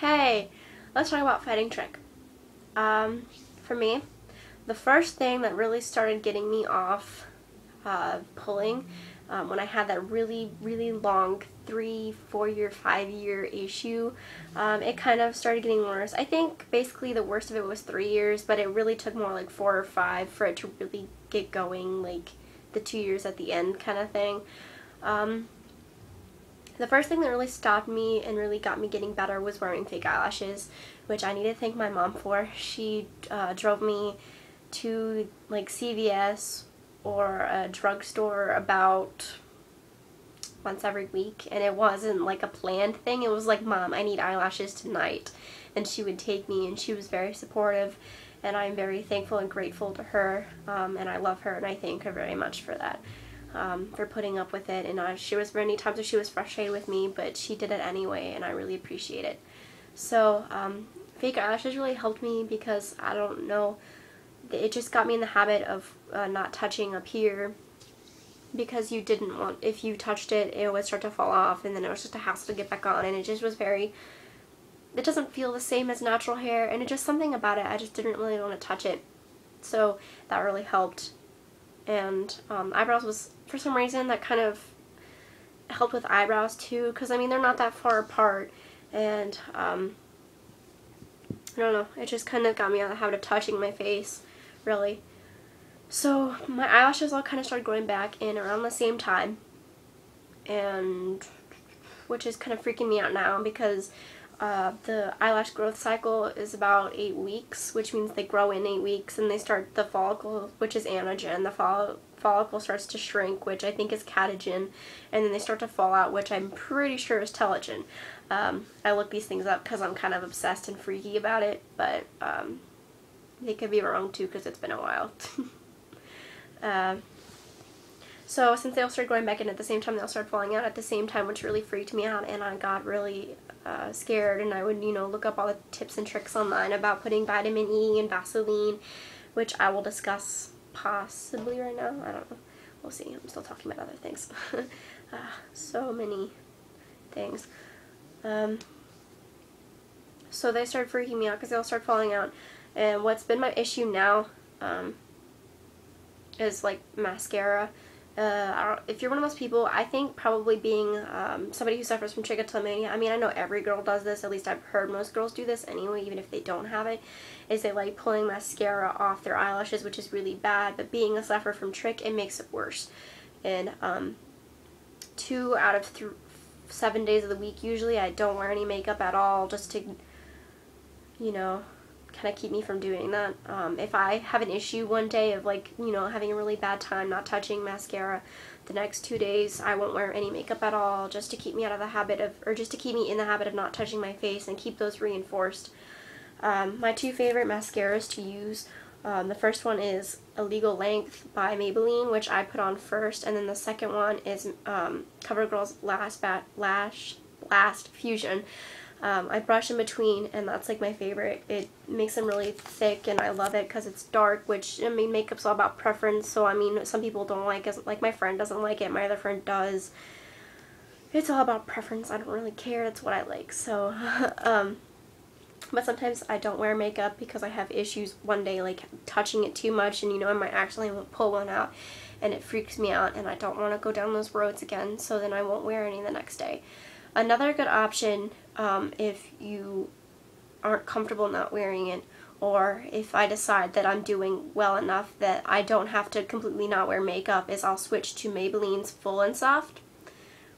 Hey, let's talk about fighting trick. For me, the first thing that really started getting me off pulling when I had that really long 3, 4-year, 5-year issue, it kind of started getting worse. I think basically the worst of it was 3 years, but it really took more like 4 or 5 for it to really get going, like the 2 years at the end kind of thing. The first thing that really stopped me and really got me getting better was wearing fake eyelashes, which I need to thank my mom for. She drove me to like CVS or a drugstore about once every week, and it wasn't like a planned thing. It was like, Mom, I need eyelashes tonight, and she would take me, and she was very supportive, and I'm very thankful and grateful to her, and I love her, and I thank her very much for that. For putting up with it, and she was many times that she was frustrated with me, but she did it anyway, and I really appreciate it. So fake eyelashes really helped me because, I don't know, it just got me in the habit of not touching up here, because you didn't want, if you touched it, it would start to fall off, and then it was just a hassle to get back on, and it just was very, it doesn't feel the same as natural hair, and it just something about it, I just didn't really want to touch it, so that really helped. And eyebrows was, for some reason, that kind of helped with eyebrows too, because I mean they're not that far apart, and I don't know, it just kind of got me out of the habit of touching my face, really. So my eyelashes all kind of started growing back in around the same time, and which is kind of freaking me out now, because the eyelash growth cycle is about 8 weeks, which means they grow in 8 weeks, and they start the follicle, which is anagen. The follicle starts to shrink, which I think is catagen, and then they start to fall out, which I'm pretty sure is telogen. I look these things up because I'm kind of obsessed and freaky about it, but they could be wrong too because it's been a while. So since they all started going back in at the same time, they all started falling out at the same time, which really freaked me out, and I got really scared, and I would, look up all the tips and tricks online about putting vitamin E and Vaseline, which I will discuss possibly right now. I don't know. We'll see. I'm still talking about other things. So many things. So they started freaking me out because they all started falling out, and what's been my issue now is like mascara. If you're one of those people, I think probably being somebody who suffers from trichotillomania, I mean, I know every girl does this, at least I've heard most girls do this anyway, even if they don't have it, is they like pulling mascara off their eyelashes, which is really bad, but being a sufferer from trich, it makes it worse. And 2 out of 7 days of the week, usually, I don't wear any makeup at all, just to, kind of keep me from doing that. If I have an issue one day of like, having a really bad time not touching mascara, the next 2 days I won't wear any makeup at all, just to keep me out of the habit of, or just to keep me in the habit of not touching my face and keep those reinforced. My 2 favorite mascaras to use, the first one is Illegal Length by Maybelline, which I put on first, and then the second one is CoverGirl's Last Fusion. I brush in between, and that's like my favorite. It makes them really thick, and I love it because it's dark, which, I mean, makeup's all about preference, so I mean, some people don't like it, like my friend doesn't like it, my other friend does. It's all about preference. I don't really care, it's what I like. So but sometimes I don't wear makeup because I have issues one day, like touching it too much, and I might accidentally pull one out, and it freaks me out, and I don't want to go down those roads again, so then I won't wear any the next day. Another good option, if you aren't comfortable not wearing it, or if I decide that I'm doing well enough that I don't have to completely not wear makeup, is I'll switch to Maybelline's Full and Soft,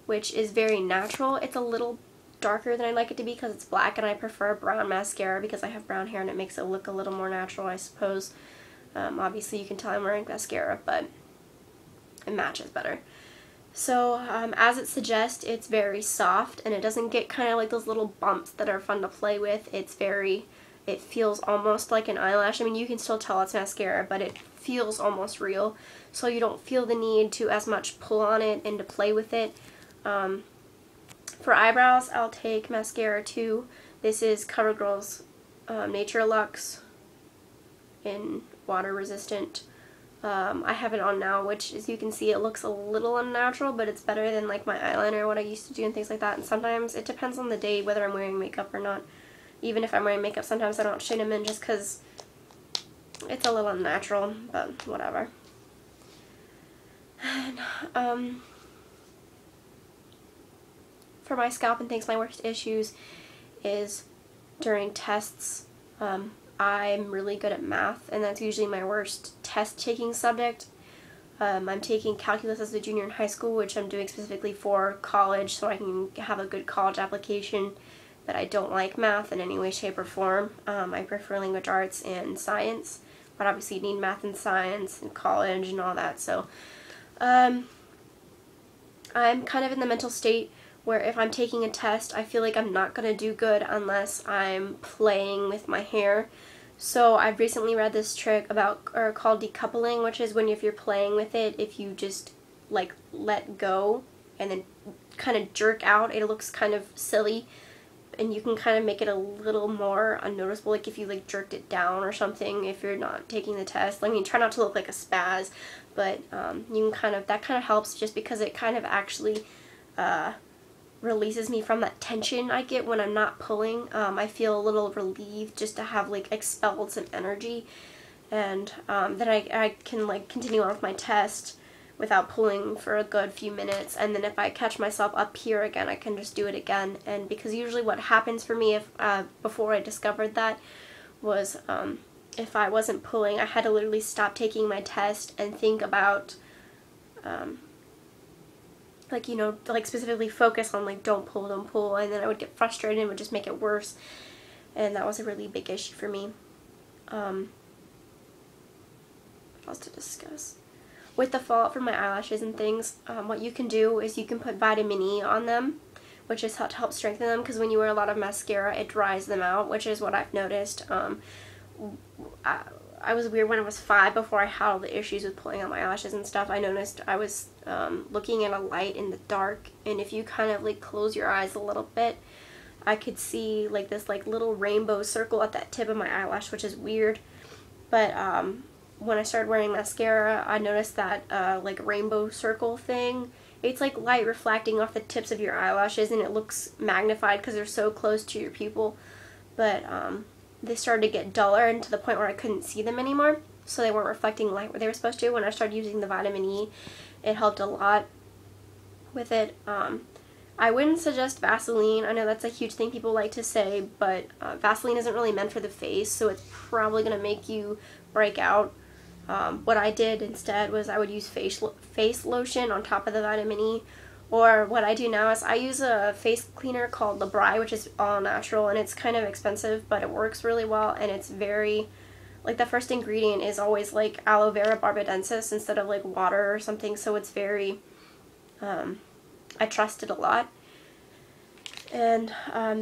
which is very natural. It's a little darker than I like it to be because it's black, and I prefer brown mascara because I have brown hair, and it makes it look a little more natural, I suppose. Obviously you can tell I'm wearing mascara, but it matches better. So, as it suggests, it's very soft, and it doesn't get kind of like those little bumps that are fun to play with. It feels almost like an eyelash. I mean, you can still tell it's mascara, but it feels almost real, so you don't feel the need to as much pull on it and to play with it. For eyebrows, I'll take mascara too. This is CoverGirl's Nature Luxe in water resistant. I have it on now, which, as you can see, it looks a little unnatural, but it's better than like my eyeliner, what I used to do, and things like that. And sometimes it depends on the day whether I'm wearing makeup or not. Even if I'm wearing makeup, sometimes I don't shade them in just because it's a little unnatural, but whatever. And, for my scalp and things, my worst issues is during tests. I'm really good at math, and that's usually my worst test-taking subject. I'm taking calculus as a junior in high school, which I'm doing specifically for college so I can have a good college application, but I don't like math in any way, shape, or form. I prefer language arts and science, but obviously you need math and science in college and all that, so I'm kind of in the mental state where if I'm taking a test, I feel like I'm not going to do good unless I'm playing with my hair. So I've recently read this trick called decoupling, which is when if you're playing with it, if you just like let go and then kind of jerk out, it looks kind of silly, and you can kind of make it a little more unnoticeable, like if you like jerked it down or something if you're not taking the test. I mean, try not to look like a spaz, but you can that kind of helps just because it kind of actually releases me from that tension I get when I'm not pulling. I feel a little relieved just to have like expelled some energy, and then I can like continue on with my test without pulling for a good few minutes, and then if I catch myself up here again, I can just do it again. And because usually what happens for me if before I discovered that was if I wasn't pulling, I had to literally stop taking my test and think about like, you know, like specifically focus on like don't pull, and then I would get frustrated and it would just make it worse, and that was a really big issue for me. What else to discuss? With the fallout from my eyelashes and things, what you can do is you can put vitamin E on them, which is to help strengthen them, because when you wear a lot of mascara it dries them out, which is what I've noticed. I was weird when I was 5 before I had all the issues with pulling out my eyelashes and stuff. I noticed I was looking at a light in the dark, and if you kind of like close your eyes a little bit, I could see like this like little rainbow circle at that tip of my eyelash, which is weird. But when I started wearing mascara, I noticed that like rainbow circle thing. It's like light reflecting off the tips of your eyelashes, and it looks magnified because they're so close to your pupil. But they started to get duller, and to the point where I couldn't see them anymore, so they weren't reflecting light where they were supposed to. When I started using the vitamin E, it helped a lot with it. I wouldn't suggest Vaseline. I know that's a huge thing people like to say, but Vaseline isn't really meant for the face, so it's probably going to make you break out. What I did instead was I would use face lotion on top of the vitamin E. Or what I do now is I use a face cleaner called Labri, which is all natural, and it's kind of expensive, but it works really well, and it's very, like the first ingredient is always like aloe vera barbadensis instead of like water or something, so it's very, I trust it a lot. And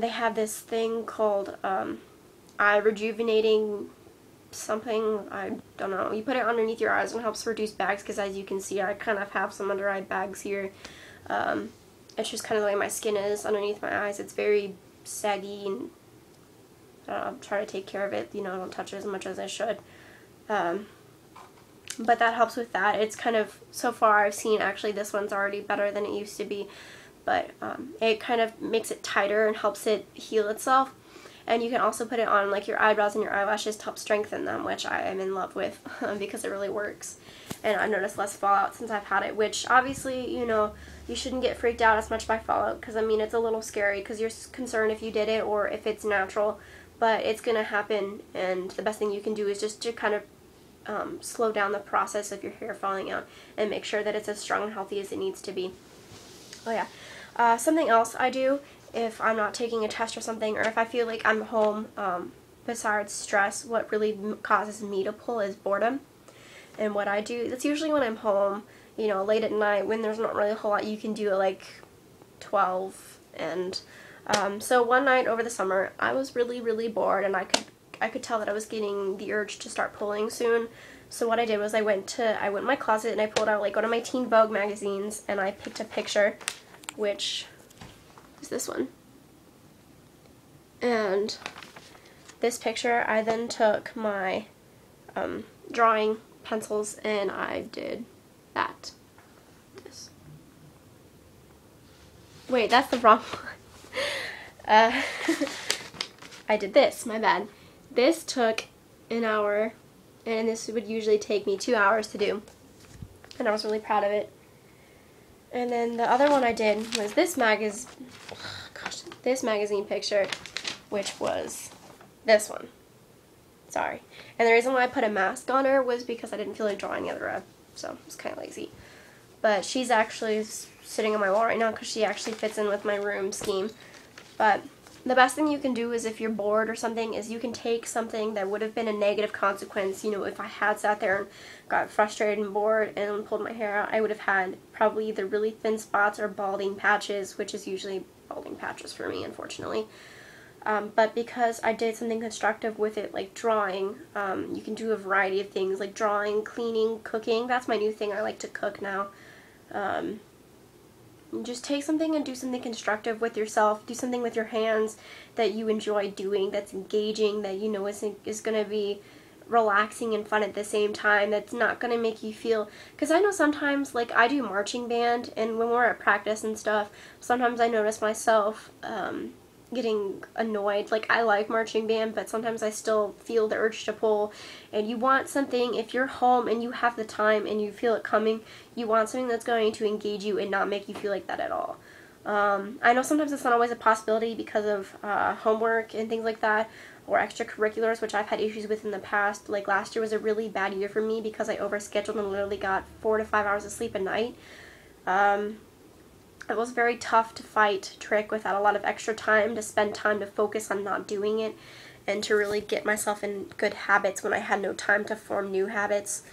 they have this thing called eye rejuvenating something, I don't know, you put it underneath your eyes and it helps reduce bags, because as you can see I kind of have some under eye bags here. It's just kind of the way my skin is underneath my eyes. It's very saggy, and I try to take care of it, you know, I don't touch it as much as I should. But that helps with that. It's kind of, so far I've seen actually this one's already better than it used to be, but it kind of makes it tighter and helps it heal itself. And you can also put it on like your eyebrows and your eyelashes to help strengthen them, which I am in love with because it really works. And I've noticed less fallout since I've had it, which obviously, you know, you shouldn't get freaked out as much by fallout, because I mean it's a little scary because you're concerned if you did it or if it's natural, but it's going to happen, and the best thing you can do is just to kind of slow down the process of your hair falling out and make sure that it's as strong and healthy as it needs to be. Oh yeah, something else I do if I'm not taking a test or something, or if I feel like I'm home, besides stress, what really causes me to pull is boredom. And what I do, that's usually when I'm home, you know, late at night when there's not really a whole lot you can do at like 12. And so one night over the summer I was really bored, and I could tell that I was getting the urge to start pulling soon. So what I did was I went in my closet and I pulled out like one of my Teen Vogue magazines, and I picked a picture, which is this one. And this picture, I then took my drawing pencils and I did that. This. Wait, that's the wrong one. I I did this, my bad. This took an hour, and this would usually take me 2 hours to do, and I was really proud of it. And then the other one I did was this magazine picture, which was this one. Sorry. And the reason why I put a mask on her was because I didn't feel like drawing the other up, so I was kind of lazy. But she's actually sitting on my wall right now because she actually fits in with my room scheme. But the best thing you can do is if you're bored or something is you can take something that would have been a negative consequence. You know, if I had sat there and got frustrated and bored and pulled my hair out, I would have had probably either really thin spots or balding patches, which is usually balding patches for me, unfortunately. But because I did something constructive with it, like drawing, you can do a variety of things, like drawing, cleaning, cooking. That's my new thing. I like to cook now. Just take something and do something constructive with yourself. Do something with your hands that you enjoy doing, that's engaging, that you know is going to be relaxing and fun at the same time, that's not going to make you feel, because I know sometimes, like I do marching band, and when we're at practice and stuff, sometimes I notice myself getting annoyed. Like, I like marching band, but sometimes I still feel the urge to pull, and you want something, if you're home and you have the time and you feel it coming, you want something that's going to engage you and not make you feel like that at all. I know sometimes it's not always a possibility because of homework and things like that, or extracurriculars, which I've had issues with in the past. Like, last year was a really bad year for me because I overscheduled and literally got 4 to 5 hours of sleep a night. It was very tough to fight Trich without a lot of extra time, to spend time to focus on not doing it, and to really get myself in good habits when I had no time to form new habits.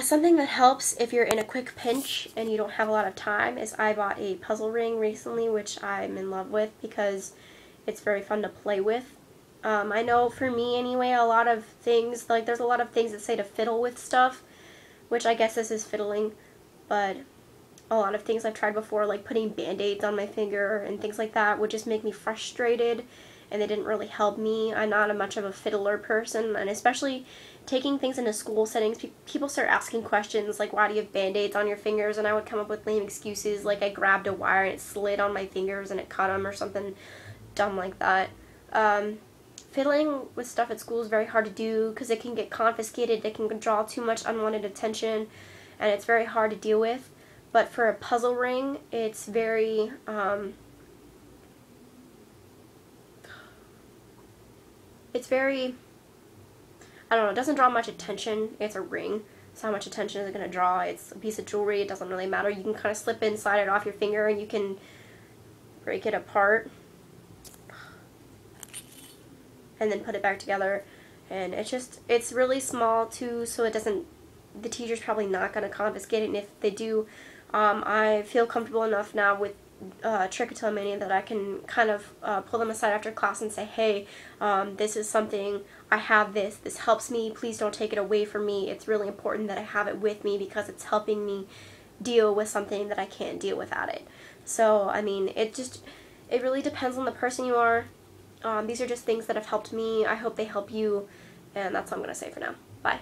Something that helps if you're in a quick pinch and you don't have a lot of time is I bought a puzzle ring recently, which I'm in love with because it's very fun to play with. I know for me anyway, a lot of things, like there's a lot of things that say to fiddle with stuff, which I guess this is fiddling, but a lot of things I've tried before, like putting band-aids on my finger and things like that, would just make me frustrated, and they didn't really help me. I'm not much of a fiddler person, and especially taking things into school settings, people start asking questions like, why do you have band-aids on your fingers? And I would come up with lame excuses, like I grabbed a wire and it slid on my fingers and it cut them, or something dumb like that. Fiddling with stuff at school is very hard to do because it can get confiscated, it can draw too much unwanted attention, and it's very hard to deal with. But for a puzzle ring, it's very, I don't know, it doesn't draw much attention. It's a ring, so how much attention is it going to draw? It's a piece of jewelry, it doesn't really matter. You can kind of slip in, slide it off your finger, and you can break it apart and then put it back together. And it's really small too, so it doesn't, the teacher's probably not going to confiscate it, and if they do, I feel comfortable enough now with Trichotillomania that I can kind of pull them aside after class and say, hey, this is something, I have this helps me, please don't take it away from me, it's really important that I have it with me because it's helping me deal with something that I can't deal without it. So, I mean, it really depends on the person you are. These are just things that have helped me. I hope they help you, and that's all I'm going to say for now. Bye.